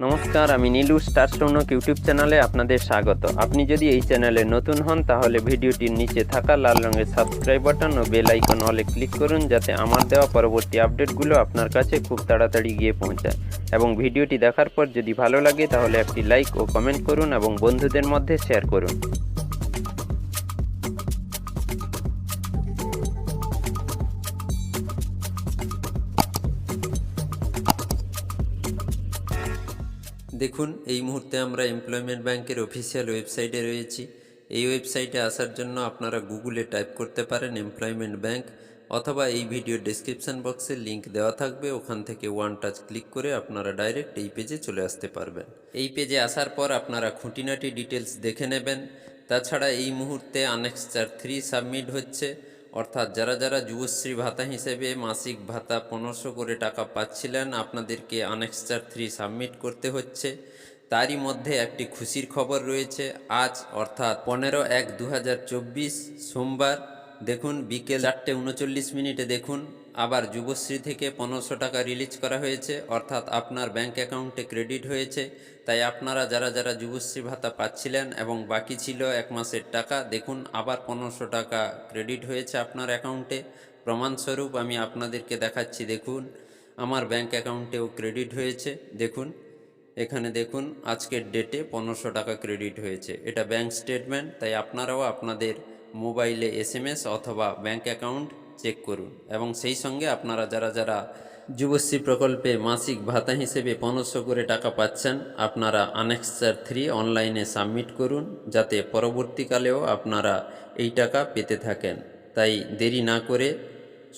নমস্কার, আমি নীলু স্টারস্টোনক ইউটিউব চ্যানেলে আপনাদের স্বাগত। আপনি যদি এই চ্যানেলে নতুন হন তাহলে ভিডিওটির নিচে থাকা লাল রঙের subscribe button oh bell icon অলে ক্লিক করুন, যাতে আমার দেওয়া পরবর্তী আপডেটগুলো আপনার কাছে খুব তাড়াতাড়ি গিয়ে পৌঁছায়। এবং ভিডিওটি দেখার পর যদি ভালো লাগে তাহলে একটি লাইক ও কমেন্ট করুন এবং বন্ধুদের মধ্যে শেয়ার করুন। দেখুন, এই মুহূর্তে আমরা এমপ্লয়মেন্ট ব্যাংকের অফিসিয়াল ওয়েবসাইটে রয়েছি। এই ওয়েবসাইটে আসার জন্য আপনারা গুগলে টাইপ করতে পারেন এমপ্লয়মেন্ট ব্যাংক, অথবা এই ভিডিও ডেসক্রিপশন বক্সে লিংক দেওয়া থাকবে, ওখান থেকে ওয়ান টাচ ক্লিক করে আপনারা ডাইরেক্ট এই পেজে চলে আসতে পারবেন। এই পেজে আসার পর আপনারা খুঁটিনাটি ডিটেলস দেখে নেবেন। তাছাড়া এই মুহূর্তে আনেক্সার 3 সাবমিট হচ্ছে, অর্থাৎ যারা যারা যুবশ্রী ভাতা হিসেবে মাসিক ভাতা 1500 করে টাকা পাচ্ছিলেন, আপনাদেরকে আনেক্সার 3 সাবমিট করতে হচ্ছে। তারই মধ্যে একটি খুশির খবর রয়েছে। আজ অর্থাৎ 15/1/2024 সোমবার দেখুন বিকেল 4:39 দেখুন আবার যুবশ্রী থেকে 1500 টাকা রিলিজ করা হয়েছে, অর্থাৎ আপনার ব্যাংক অ্যাকাউন্টে ক্রেডিট হয়েছে। তাই আপনারা যারা যারা যুবশ্রী ভাতা পাচ্ছিলেন এবং বাকি ছিল 1 মাসের টাকা, দেখুন আবার 1500 টাকা ক্রেডিট হয়েছে আপনার অ্যাকাউন্টে। প্রমাণস্বরূপ আমি আপনাদেরকে দেখাচ্ছি। দেখুন আমার ব্যাংক অ্যাকাউন্টেও ক্রেডিট হয়েছে। দেখুন এখানে দেখুন আজকের ডেটে 1500 টাকা ক্রেডিট হয়েছে। এটা ব্যাংক স্টেটমেন্ট, তাই আপনারাও আপনাদের মোবাইলে SMS অথবা ব্যাংক অ্যাকাউন্ট চেক করুন। এবং সেই সঙ্গে আপনারা যারা যারা যুবশ্রী প্রকল্পে মাসিক ভাতা হিসেবে 1500 করে টাকা পাচ্ছেন, আপনারা আনেক্সার 3 অনলাইনে সাবমিট করুন, যাতে পরবর্তীকালেও আপনারা এই টাকা পেতে থাকেন। তাই দেরি না করে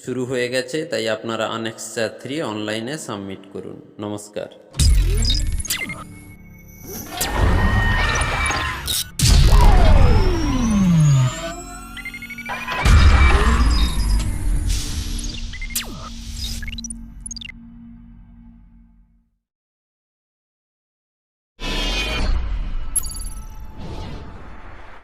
শুরু হয়ে গেছে, তাই আপনারা আনেক্সার 3 অনলাইনে সাবমিট করুন। নমস্কার।